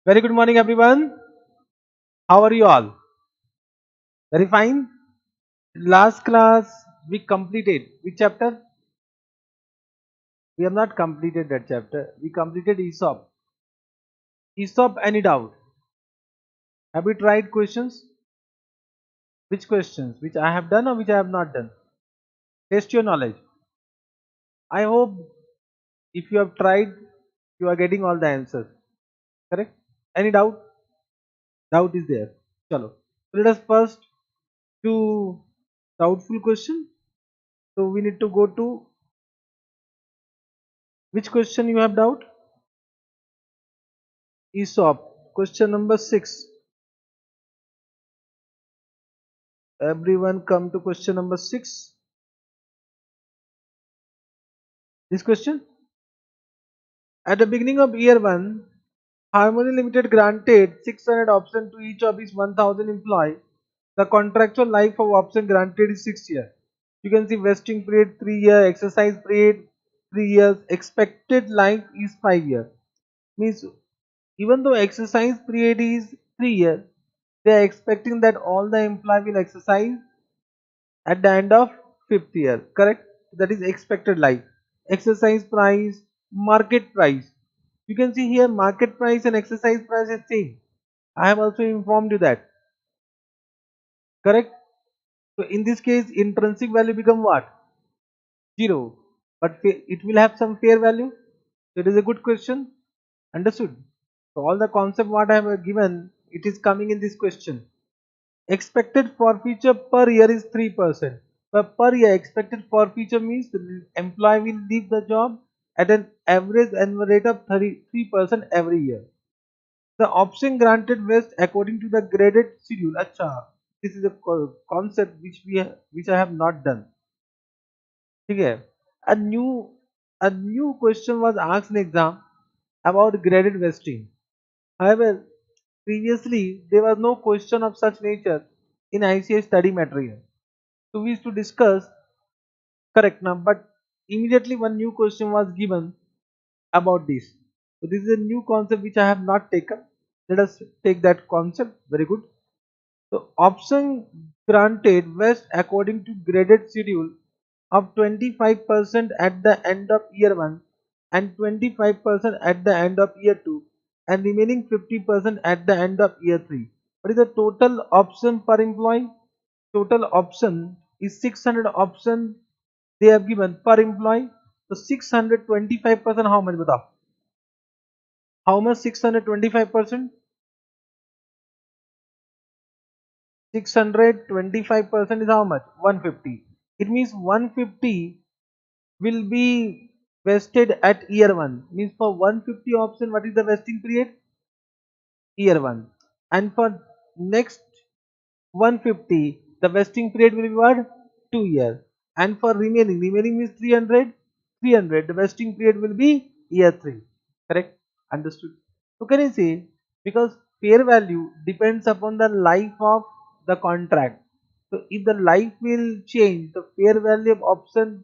Very good morning, everyone. How are you all? Very fine. Last class we completed which chapter? We have not completed that chapter. We completed ESOP. ESOP, any doubt? Have we tried questions? Which questions? Which I have done or which I have not done? Test your knowledge. I hope if you have tried, you are getting all the answers. Correct? Any doubt? Doubt is there. Chalo. So let us first do doubtful question. So we need to go to which question you have doubt? ESOP. Question number 6. Everyone come to question number 6. This question. At the beginning of year 1, Harmony Limited granted 600 options to each of its 1000 employees. The contractual life of option granted is 6 years. You can see vesting period 3 years, exercise period 3 years, expected life is 5 years. Means even though exercise period is 3 years, they are expecting that all the employee will exercise at the end of fifth year. Correct? That is expected life. Exercise price, market price. You can see here market price and exercise price is same. I have also informed you that. Correct? So in this case, intrinsic value become what? 0. But it will have some fair value. So it is a good question. Understood? So all the concept what I have given, it is coming in this question. Expected forfeiture per year is 3%. But per year expected forfeiture means the employee will leave the job at an average annual rate of 33% every year. The option granted vest according to the graded schedule. Acha, this is a concept which I have not done. Okay. A new a new question was asked in exam about graded vesting. However, previously there was no question of such nature in ICA study material. So we used to discuss correct now, but immediately one new question was given about this. So this is a new concept which I have not taken. Let us take that concept. Very good. So option granted vest according to graded schedule of 25% at the end of year 1 and 25% at the end of year 2 and remaining 50% at the end of year 3. What is the total option per employee? Total option is 600 option they have given per employee. So 625% how much batao? How much 625%? 625% is how much? 150. It means 150 will be vested at year 1. Means for 150 option what is the vesting period? Year 1. And for next 150 the vesting period will be what? 2 years. And for remaining means 300 the vesting period will be year 3. Correct? Understood? So can you say because fair value depends upon the life of the contract. So if the life will change, the fair value of option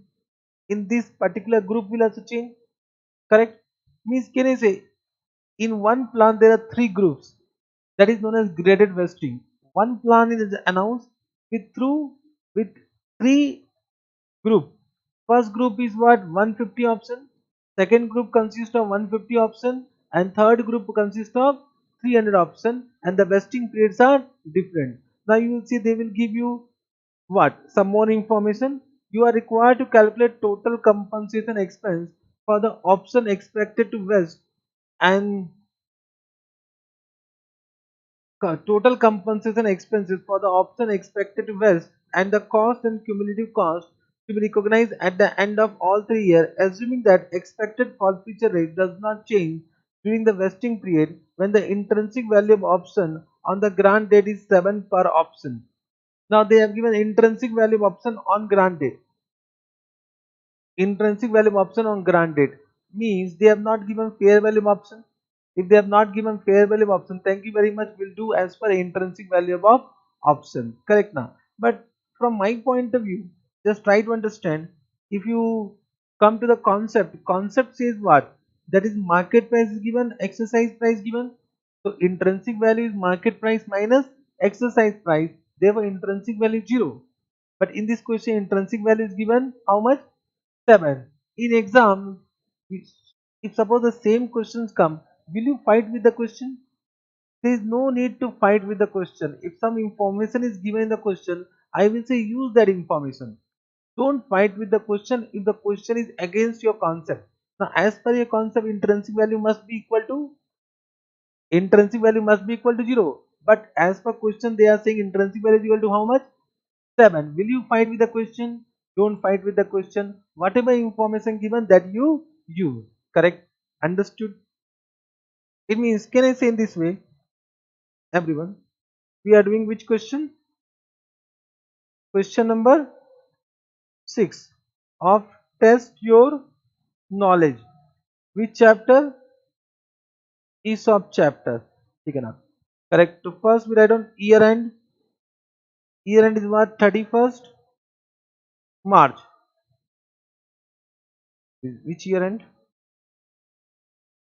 in this particular group will also change. Correct? Means can I say in one plan there are three groups that is known as graded vesting. One plan is announced with three group. First group is what 150 option. Second group consists of 150 option and third group consists of 300 option and the vesting periods are different. Now you will see they will give you what? Some more information. You are required to calculate total compensation expense for the option expected to vest and total compensation expenses for the option expected to vest and the cost and cumulative cost to be recognized at the end of all 3 years, assuming that expected forfeiture rate does not change during the vesting period when the intrinsic value of option on the grant date is 7 per option. Now they have given intrinsic value of option on grant date. Intrinsic value of option on grant date means they have not given fair value of option. If they have not given fair value of option, thank you very much, we'll do as per intrinsic value of option. Correct now. But from my point of view, just try to understand. If you come to the concept says what? That is market price is given, exercise price given. So intrinsic value is market price minus exercise price. Therefore, intrinsic value is 0. But in this question, intrinsic value is given how much? 7. In exam, if suppose the same questions come, will you fight with the question? There is no need to fight with the question. If some information is given in the question, I will say use that information. Don't fight with the question if the question is against your concept. Now, as per your concept, intrinsic value must be equal to 0. But as per question, they are saying intrinsic value is equal to how much? 7. Will you fight with the question? Don't fight with the question. Whatever information given, that you use. Correct? Understood? It means, can I say in this way, everyone? We are doing which question? Question number 6 of test your knowledge. Which chapter? ESOP chapter. ठीक है ना? Correct. So first we write on year end. Year end is what? 31st March. Which year end?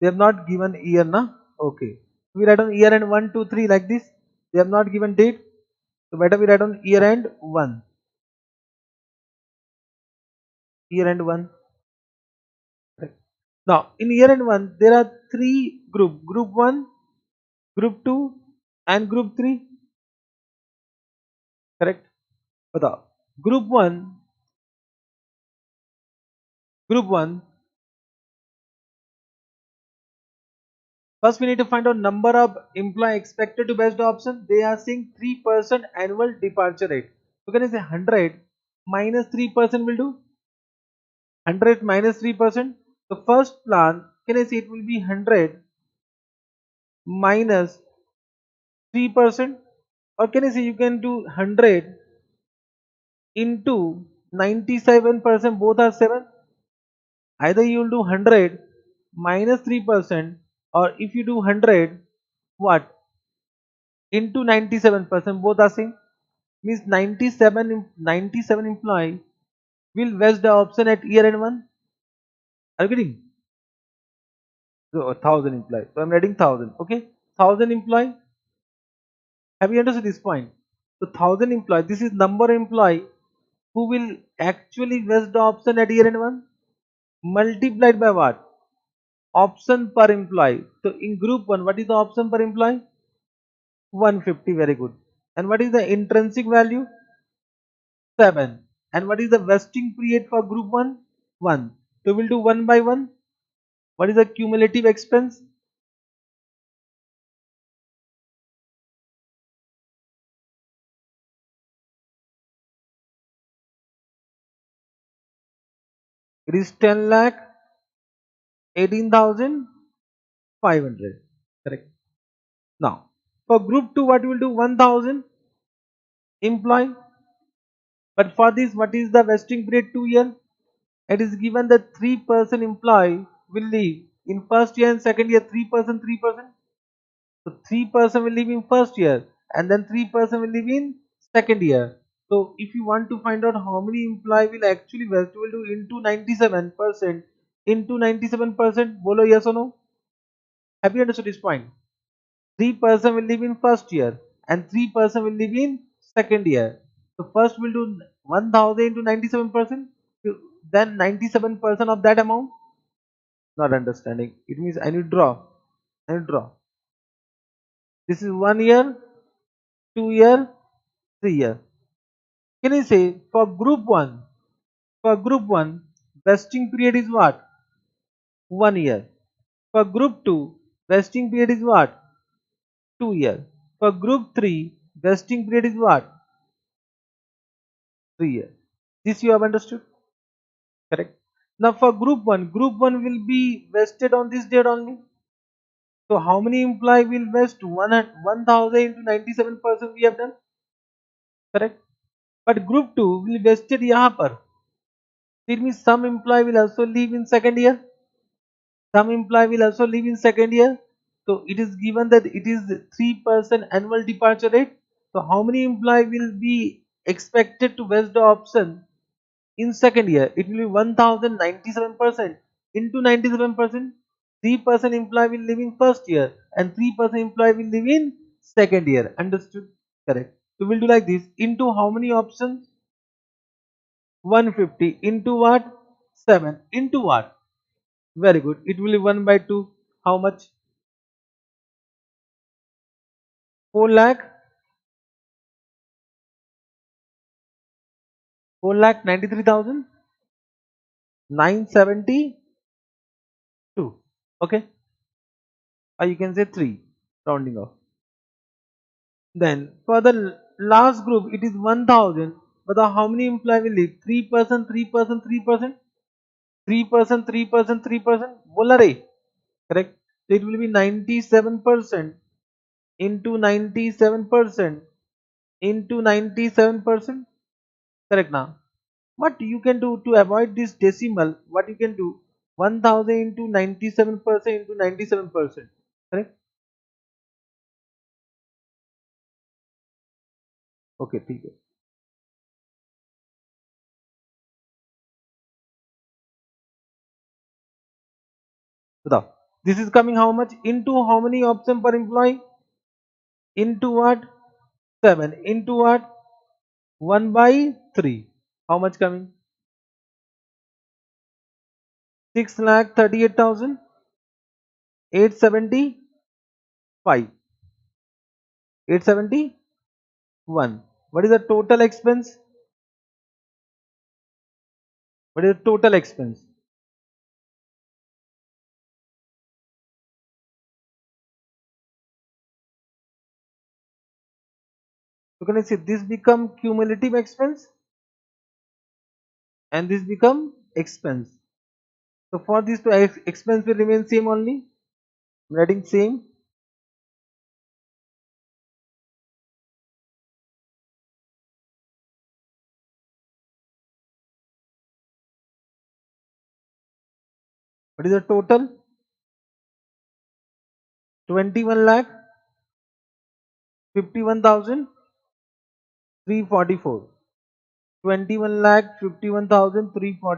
They have not given year, na? Okay. We write on year end 1, 2, 3 like this. They have not given date. So better we write on year end 1. Year end 1. Correct. Now in year end 1 there are 3 group. Group 1, group 2 and group 3. Correct. बताओ. Group 1. Group 1. First we need to find out number of employee expected to best the option. They are saying 3% annual departure rate. So can I say 100 minus 3% will do? 100 minus 3%. The first plan, can I say it will be 100 minus 3%, or can I say you can do 100 into 97%, both are 7. Either you will do 100 minus 3%, or if you do 100 what into 97%, both are same. Means 97 employee will vest the option at year end 1. Are you getting? So 1000 employee. So I'm writing 1000. Okay, 1000 employee. Have you understood this point? So 1000 employee. This is number employee who will actually vest the option at year end 1, multiplied by what? Option per employee. So in group 1, what is the option per employee? 150. Very good. And what is the intrinsic value? 7. And what is the vesting period for group 1? 1. So we'll do 1 by 1. What is the cumulative expense? It is 10 lakh 18,500. Correct. Now, for group 2, what we will do? 1000 employee. But for this, what is the vesting period? 2 year. It is given that 3% employee will leave in first year and second year. 3%, 3%. So 3% will leave in first year, and then 3% will leave in second year. So if you want to find out how many employee will actually vest, you will do into 97%. Into 97%, bolo yes or no? Have you understood this point? 3% will live in first year and 3% will live in second year. So first we'll do 1000 into 97%, then 97% of that amount. Not understanding. It means I need draw. I need draw. This is 1 year, 2 year, 3 year. Can I say for group 1? For group 1, vesting period is what? 1 year. For group 2, vesting period is what? 2 year. For group 3, vesting period is what? 3 years. This you have understood? Correct. Now for group 1 will be vested on this date only. So how many employee will vest? 1000 into 97% we have done. Correct. But group 2 will vested यहाँ पर. It means some employee will also leave in second year. Some employee will also leave in second year. So it is given that it is 3% annual departure rate. So how many employee will be expected to vest the option in second year? It will be 1097% into 97%. 3% employee will live in first year and 3% employee will live in second year. Understood? Correct. So we'll do like this. Into how many options? 150 into what? 7 into what? Very good. It will be 1 by 2. How much? 4 lakh? 4,93,972. Okay. Or you can say 3. Rounding off. Then for the last group, it is 1,000. But how many employee will leave? 3%, 3%, 3%, 3%, 3%, 3%. बोला रे. Correct. So it will be 97% into 97% into 97%. Correct now. What you can do to avoid this decimal? What you can do? 1,000 into 97% into 97%. Correct. Okay, ठीक है. बताओ. This is coming how much? Into how many option per employee? Into what? 7. Into what? 1 by 3. How much coming? 6,38,875. 871. What is the total expense? What is the total expense? So can I say this become cumulative expense and this become expense. So for this to expense will remain same only. Writing same. What is the total? 21 lakh 51,344. 21 lakh 51,344.